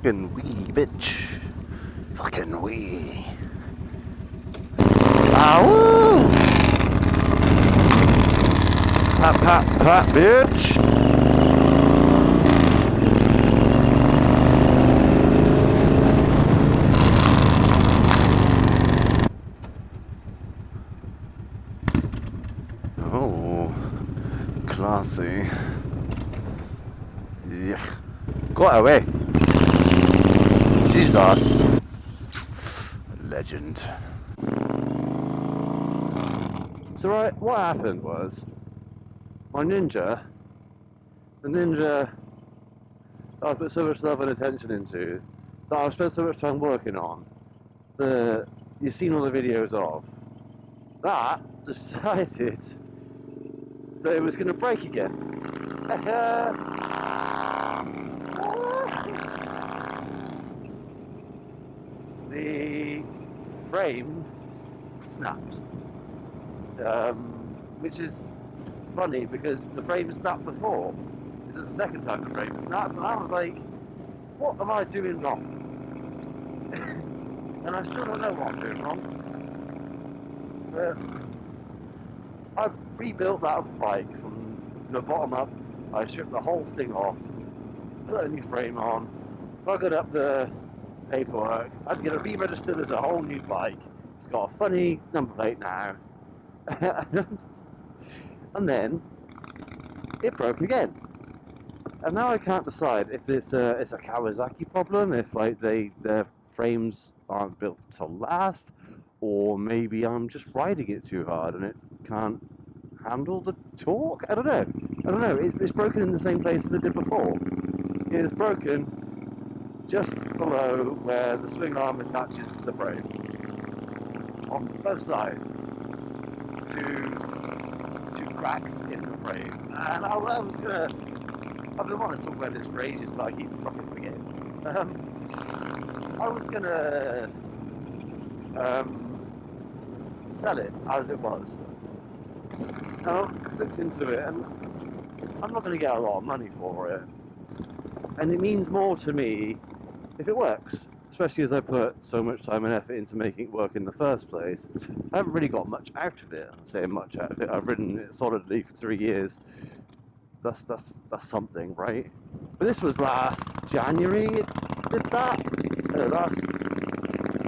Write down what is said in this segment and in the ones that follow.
Fucking wee, bitch. Fucking wee. Ow! Pop, pop, pop, bitch. Oh, classy. Yeah. Got away. Jesus. Legend. So right, what happened was, my Ninja, the Ninja I put so much love and attention into, that I've spent so much time working on, you've seen all the videos of, that decided that it was going to break again. The frame snapped, which is funny because the frame snapped before. This is the second time the frame snapped, and I was like, what am I doing wrong? And I still don't know what I'm doing wrong. But I rebuilt that bike from the bottom up. I stripped the whole thing off, put a new frame on, buggered up the paperwork. I had to get it re-registered as a whole new bike. It's got a funny number plate now. And then it broke again. And now I can't decide if it's a Kawasaki problem, if like their frames aren't built to last, or maybe I'm just riding it too hard and it can't handle the torque. I don't know. It's broken in the same place as it did before. It is broken just below where the swing arm attaches to the frame, on both sides, two cracks in the frame. And I've been wanting to talk about this for ages, but I keep fucking forgetting. I was gonna sell it as it was. And I looked into it, and I'm not going to get a lot of money for it. And it means more to me if it works, especially as I put so much time and effort into making it work in the first place. I haven't really got much out of it. I'm saying much out of it. I've ridden it solidly for 3 years. That's something, right? But this was last January it did that. Last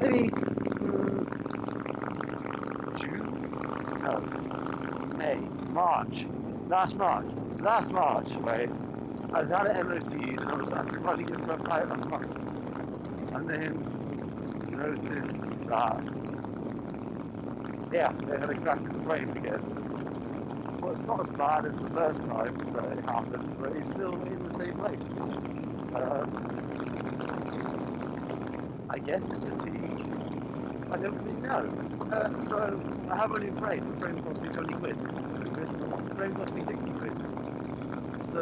maybe June? No, May, March. Last March, right? I was had it MOT'd and I was running it for about a month. And then noticed that, yeah, they had a crack in the frame again. Well, it's not as bad as the first time that it happened, but it's still in the same place. I guess it's fatigue. I don't really know. So I have a new frame. The frame cost me 20 quid. The frame cost me 60 quid. So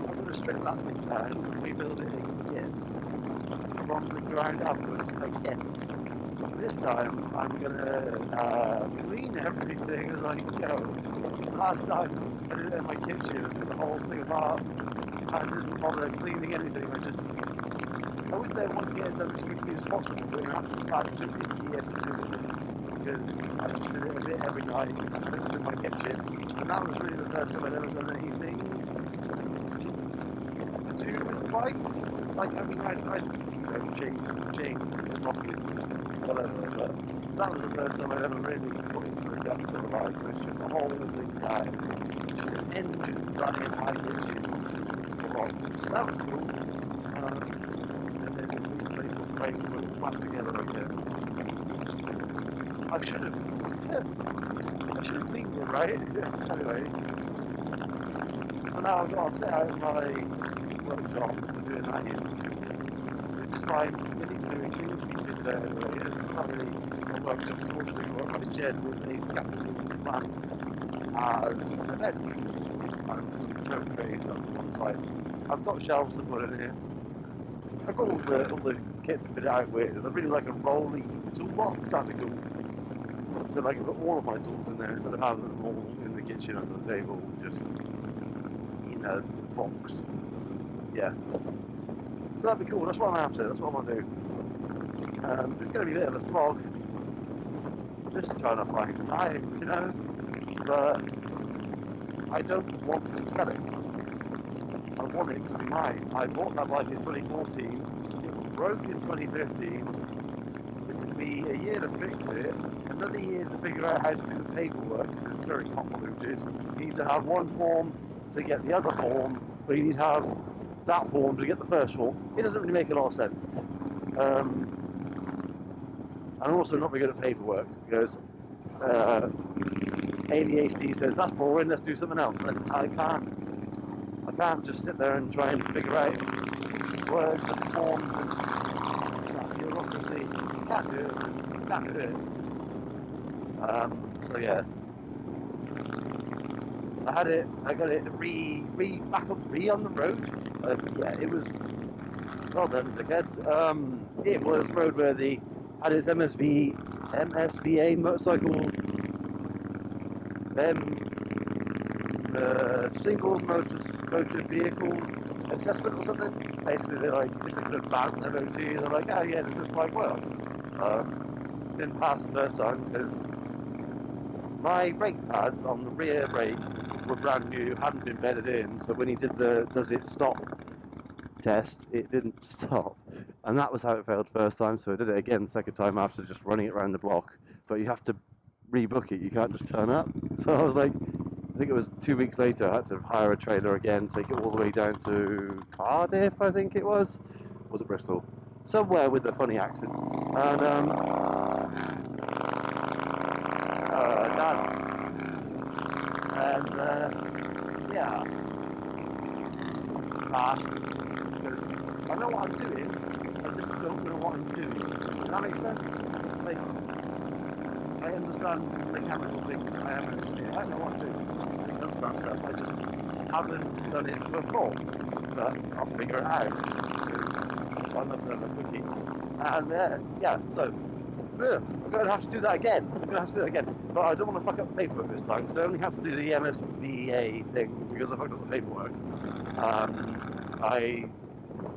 I'm going to strip that thing down and rebuild it again. From the ground upwards again. This time I'm going to clean everything as I go. Last time I did it in my kitchen and did the whole thing apart. I didn't bother cleaning anything. I would say I want to get it done as quickly as possible, but I have to start to icky every single day. Because I just did it a bit every night and I did it in my kitchen. And that was really the first time I'd ever done anything to the bike. Like, I mean, I change pockets, whatever, but that was the first time I'd ever really put into the depth of the bike. It was just a whole thing down. Just an engine running high pitches. So that was cool. And then these people break and put together again. I should have cleaned it, right? Anyway. And now I've got to set out my workshop for doing that in. Which is fine. We need to do it there anyway. It's not really a workshop, unfortunately, but my shed with a scaffolding plan as a bed. And some choke trays on one side. I've got shelves to put in here. I've got all the kit to fit it out with, and I really like a rolling toolbox. That'd be cool. So I can put all of my tools in there instead of having them all in the kitchen under the table, just in a box. Yeah. So that'd be cool. That's what I'm after. That's what I want to do. It's going to be a bit of a slog. Just trying to find time, you know. But I don't want to sell it. I want it to be mine. I bought that bike in 2014. It broke in 2015. It took me a year to fix it. Another year to figure out how to do the paperwork. It's very convoluted. You need to have one form to get the other form, but you need to have that form to get the first form. It doesn't really make a lot of sense. I'm also not very good at paperwork because ADHD says that's boring, let's do something else. And I can't just sit there and try and figure out words and forms and bureaucracy. Can't do it. So yeah. I got it back up on the road. Yeah, it was, well done, dickhead. It was roadworthy, had its MSVA motorcycle, single motor vehicle assessment or something. Basically, they're like, this is an advanced MOT, and they're like, oh yeah, this is quite well. Didn't pass the first time because my brake pads on the rear brake were brand new, hadn't been bedded in, so when he did the does it stop test, it didn't stop, and that was how it failed first time. So I did it again second time after just running it around the block, but you have to rebook it, you can't just turn up. So I was like, I think it was 2 weeks later, I had to hire a trailer again, take it all the way down to Cardiff, I think it was it Bristol? Somewhere with a funny accent. And dance. And yeah, because I know what I'm doing, I just don't know what I'm doing. Does that make sense? Like, I understand mechanical things, I am an engineer, I know what I'm doing. I understand stuff, I just haven't done it before. But I'll figure it out, because I'm not done a cookie. And yeah, so I'm going to have to do that again. But I don't want to fuck up the paperwork this time, because I only have to do the MSVA thing because I fucked up the paperwork. I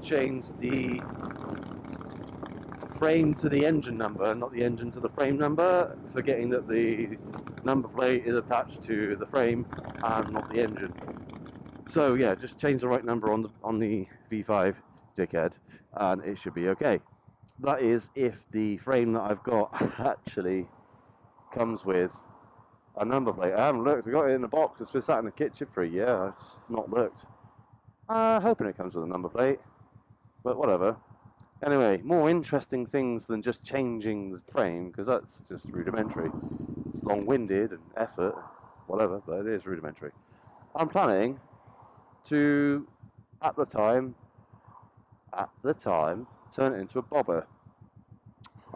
changed the frame to the engine number, not the engine to the frame number, forgetting that the number plate is attached to the frame and not the engine. So yeah, just change the right number on the V5, dickhead, and it should be okay. That is if the frame that I've got actually comes with a number plate. I haven't looked. I got it in the box. It's been sat in the kitchen for a year. I've just not looked. Hoping it comes with a number plate, but whatever. Anyway, more interesting things than just changing the frame, because that's just rudimentary. It's long-winded and effort, whatever, but it is rudimentary. I'm planning to, at the time, turn it into a bobber.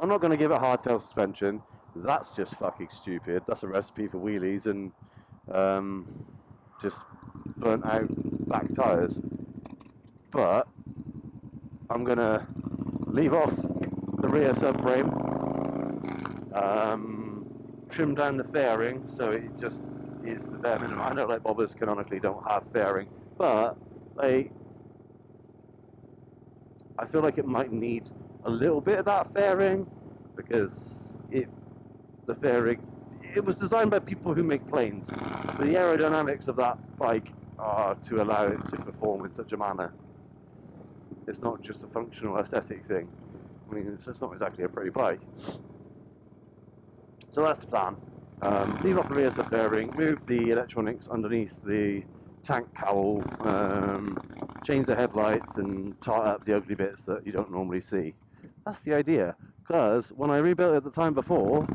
I'm not going to give it hardtail suspension. That's just fucking stupid. That's a recipe for wheelies and just burnt out back tyres. But I'm going to leave off the rear subframe, trim down the fairing so it just is the bare minimum. I know like bobbers canonically don't have fairing, but like, I feel like it might need a little bit of that fairing, because the fairing, it was designed by people who make planes. The aerodynamics of that bike are to allow it to perform in such a manner. It's not just a functional aesthetic thing. I mean, it's just not exactly a pretty bike. So that's the plan. Leave off the rear sub fairing, move the electronics underneath the tank cowl, change the headlights and tie up the ugly bits that you don't normally see. That's the idea. Because when I rebuilt it the time before,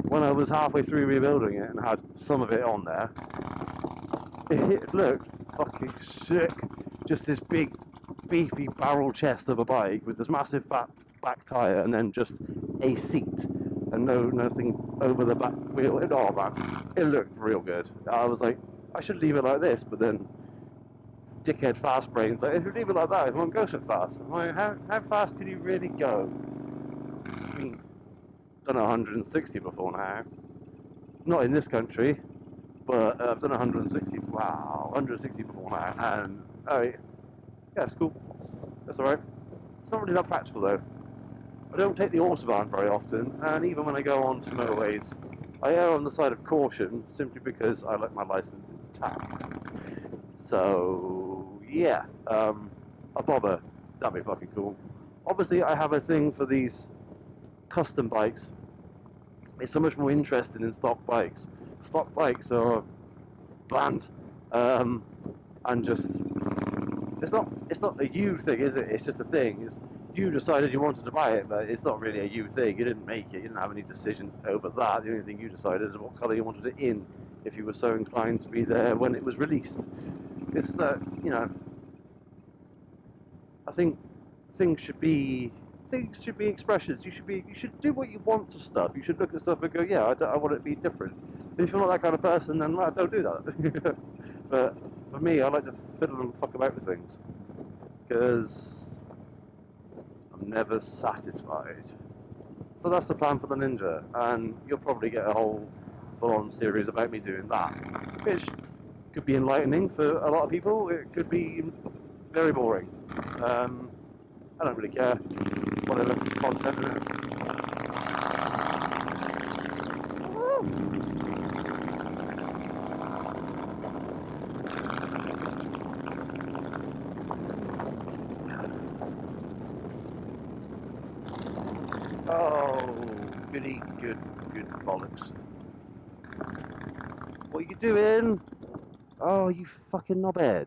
when I was halfway through rebuilding it and had some of it on there, it looked fucking sick. Just this big, beefy barrel chest of a bike with this massive fat back tyre and then just a seat and nothing over the back wheel. Oh man, it looked real good. I was like, I should leave it like this, but then dickhead fast brains like, if you leave it like that, it won't go so fast. I'm like, how fast can you really go? I mean, done 160 before now. Not in this country, but I've done 160. Wow, 160 before now, and yeah, it's cool. That's alright. It's not really that practical though. I don't take the autobahn very often, and even when I go on to motorways, I err on the side of caution simply because I like my license intact. So yeah, a bobber, that'd be fucking cool. Obviously, I have a thing for these custom bikes. It's so much more interesting in stock bikes. Stock bikes are bland, and just it's not a you thing, is it? It's just a thing. It's, you decided you wanted to buy it, but it's not really a you thing. You didn't make it. You didn't have any decision over that. The only thing you decided is what colour you wanted it in, if you were so inclined to be there when it was released. It's that, you know, I think things should be expressions. You should do what you want to stuff. You should look at stuff and go, yeah, I want it to be different. But if you're not that kind of person, then well, don't do that. But for me, I like to fiddle and fuck about with things because I'm never satisfied. So that's the plan for the Ninja, and you'll probably get a whole full-on series about me doing that, which could be enlightening for a lot of people. It could be very boring. I don't really care. Whatever content it is. Oh, goody good bollocks. What are you doing? Oh, you fucking knobhead.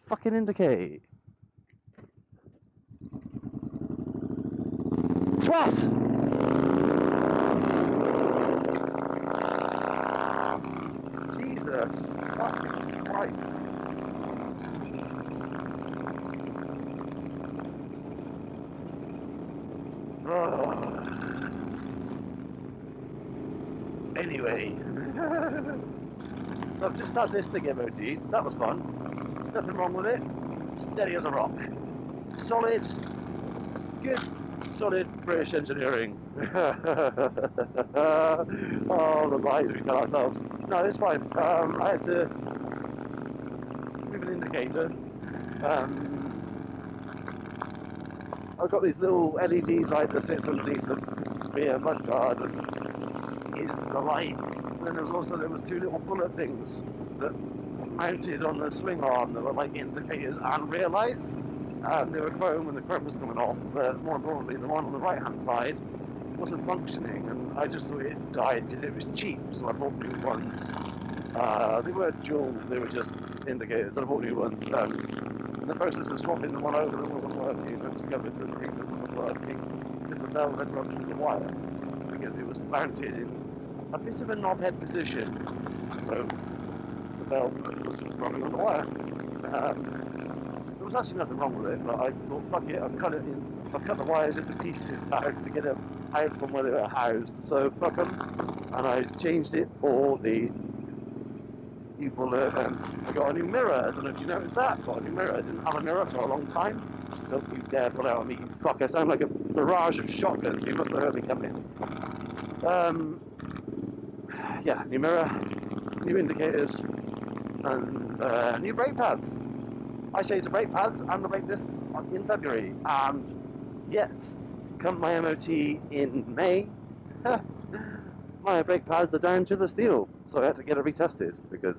Fucking indicate. What? Jesus fucking Christ. Oh. Anyway, I've just had this thing MOT. That was fun. Nothing wrong with it. Steady as a rock. Solid. Good. Solid British engineering. Oh, the lies we tell ourselves. No, it's fine. I had to move an indicator. I've got these little LED light that sits underneath the rear mudguard, and it's the light. And then there was two little bullet things that mounted on the swing arm that were like indicators and rear lights. And they were chrome when the chrome was coming off, but more importantly, the one on the right hand side wasn't functioning, and I just thought it died because it was cheap, so I bought new ones. They weren't dual, they were just indicators, so I bought new ones. In the process of swapping the one over that wasn't working, I discovered that the thing that wasn't working because the bell had ruptured the wire, because it was mounted in a bit of a knobhead position, so the bell was running on the wire. There was actually nothing wrong with it, but I thought, fuck it, I've cut the wires into pieces now to get them out from where they were housed, so fuck them, and I changed it for the new bullet, and I got a new mirror. I don't know if you noticed that. Got a new mirror. I didn't have a mirror for a long time. Don't you dare pull out on me, you fuck. I sound like a barrage of shotguns. You must have heard me come in. Yeah, new mirror, new indicators, and new brake pads. I changed the brake pads and the brake discs in February, and yet, come my MOT in May, my brake pads are down to the steel, so I had to get it retested because,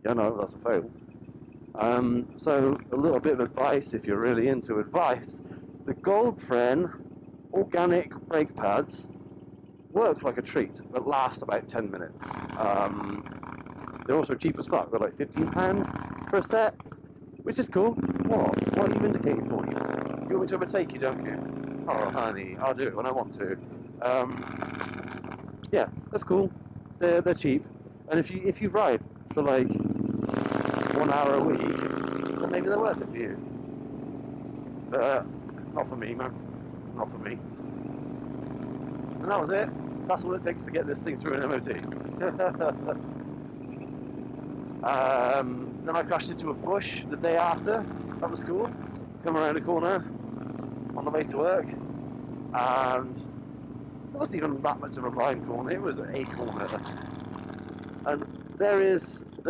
you know, that's a fail. So a little bit of advice, if you're really into advice, the Goldfriend organic brake pads work like a treat, but last about 10 minutes. They're also cheap as fuck. They're like £15 per set, which is cool. What are you indicating for? You want me to overtake you, don't you? Oh, honey, I'll do it when I want to. Yeah, that's cool. They're cheap, and if you ride for like 1 hour a week, then maybe they're worth it for you. But not for me, man. Not for me. And that was it. That's all it takes to get this thing through an MOT. Then I crashed into a bush the day after. That was cool. Come around a corner on the way to work, and it wasn't even that much of a blind corner. It was a corner, and there's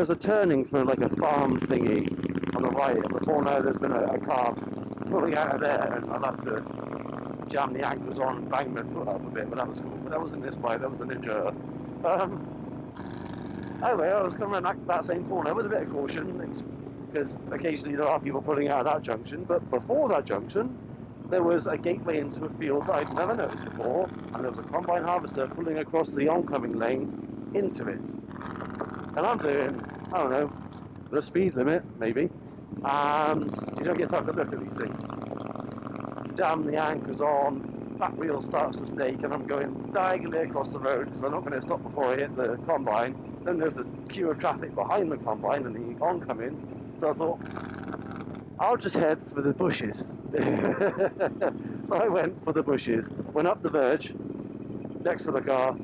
a turning for like a farm thingy on the right, and before now there's been a car pulling out of there, and I'd have to jam the anchors on and bang my foot up a bit, but that was cool. But that wasn't this bike, that was the Ninja. Anyway, I was coming around that same corner with a bit of caution, because occasionally there are people pulling out of that junction, but before that junction, there was a gateway into a field that I'd never noticed before, and there was a combine harvester pulling across the oncoming lane into it. And I'm doing, I don't know, the speed limit, maybe, and you don't get time to look at these things. Jam the anchors on, back wheel starts to snake, and I'm going diagonally across the road, because I'm not going to stop before I hit the combine. Then there's a queue of traffic behind the combine and the oncoming, so I thought, I'll just head for the bushes. So I went for the bushes, went up the verge, next to the car,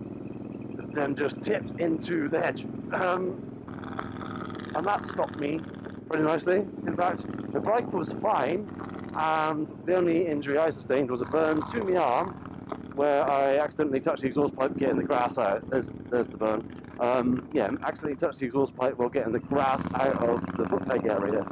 then just tipped into the hedge. And that stopped me pretty nicely. In fact, the bike was fine, and the only injury I sustained was a burn to my arm, where I accidentally touched the exhaust pipe getting the grass out. There's the burn. Yeah, accidentally touched the exhaust pipe while getting the grass out of the foot peg area.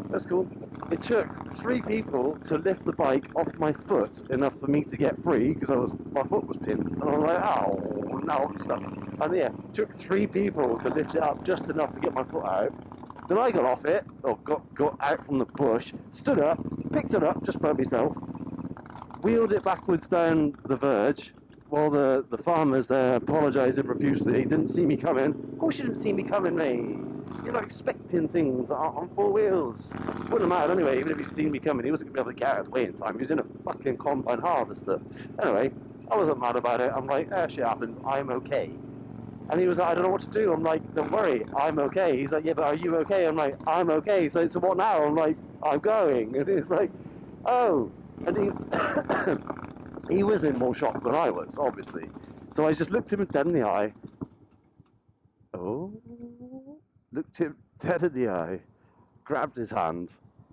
That's cool. It took 3 people to lift the bike off my foot enough for me to get free, because my foot was pinned, and I was like, ow, now I'm stuck. And yeah, it took 3 people to lift it up just enough to get my foot out. Then I got off it, or got out from the bush, stood up, picked it up just by myself, wheeled it backwards down the verge, while the farmers there apologising profusely. Didn't see me coming. Of course you didn't see me coming, mate. You're not expecting things on 4 wheels. Wouldn't have mattered anyway, even if he'd seen me coming. He wasn't going to be able to get out of the way in time. He was in a fucking combine harvester. Anyway, I wasn't mad about it. I'm like, shit happens, I'm okay. And he was like, I don't know what to do. I'm like, don't worry, I'm okay. He's like, yeah, but are you okay? I'm like, I'm okay. So what now? I'm like, I'm going. And he's like, oh. And he was in more shock than I was, obviously. So I just looked him dead in the eye. Looked him dead in the eye, grabbed his hand,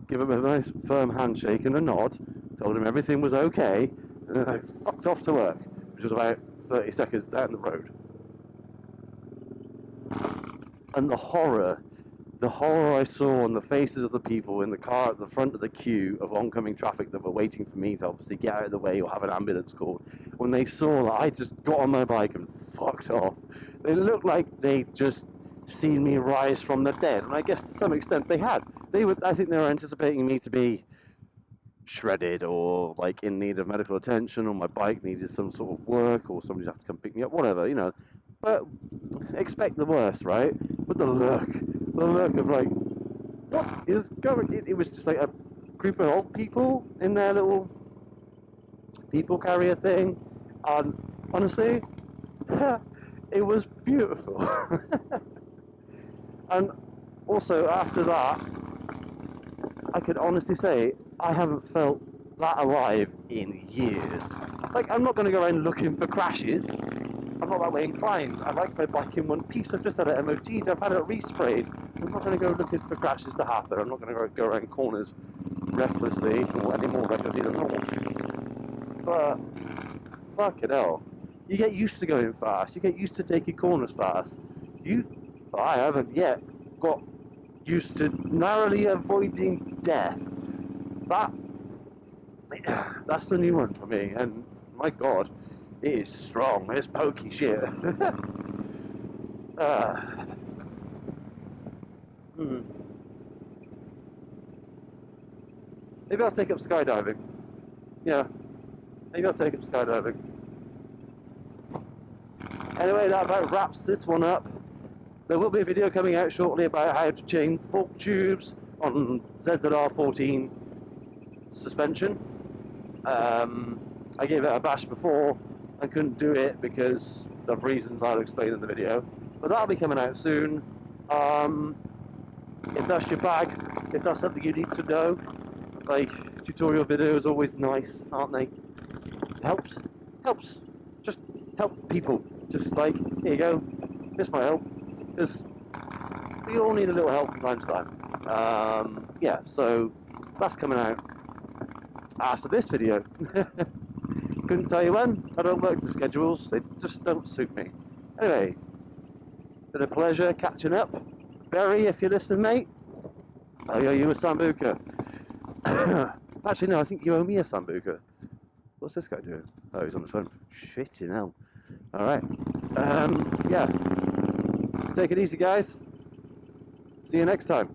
gave him a nice firm handshake and a nod, told him everything was okay, and then I fucked off to work, which was about 30 seconds down the road. And the horror I saw on the faces of the people in the car at the front of the queue of oncoming traffic that were waiting for me to obviously get out of the way or have an ambulance called, when they saw that I just got on my bike and fucked off. They looked like they just seen me rise from the dead, and I guess to some extent they had. I think they were anticipating me to be shredded or like in need of medical attention, or my bike needed some sort of work, or somebody'd have to come pick me up, whatever, you know. But expect the worst, right? But the look of like, what is going? It was just like a group of old people in their little people carrier thing, and honestly, it was beautiful. And also after that, I could honestly say I haven't felt that alive in years. Like, I'm not going to go around looking for crashes. I'm not that way inclined. I like my bike in one piece. I've just had it MOT'd. I've had it resprayed. I'm not going to go looking for crashes to happen. I'm not going to go around corners recklessly, or any more recklessly than normal. But fucking hell, you get used to going fast. You get used to taking corners fast. I haven't yet got used to narrowly avoiding death. That's the new one for me, and my god, it is strong. It's pokey shit. Maybe I'll take up skydiving. Yeah, maybe I'll take up skydiving. Anyway, that about wraps this one up. There will be a video coming out shortly about how to change the fork tubes on ZZR14 suspension. I gave it a bash before. I couldn't do it because of reasons I'll explain in the video. But that'll be coming out soon. If that's your bag, if that's something you need to know, like, tutorial videos are always nice, aren't they? Helps. Just help people. Just like, here you go, this might help. Because we all need a little help from time to time. Yeah, so that's coming out after this video. Couldn't tell you when. I don't work to schedules, they just don't suit me. Anyway, been a pleasure catching up. Barry, if you're listening, mate, I owe you a Sambuca. Actually, no, I think you owe me a sambuca. What's this guy doing? Oh, he's on the phone. Shitting hell. Alright. Yeah. Take it easy, guys. See you next time.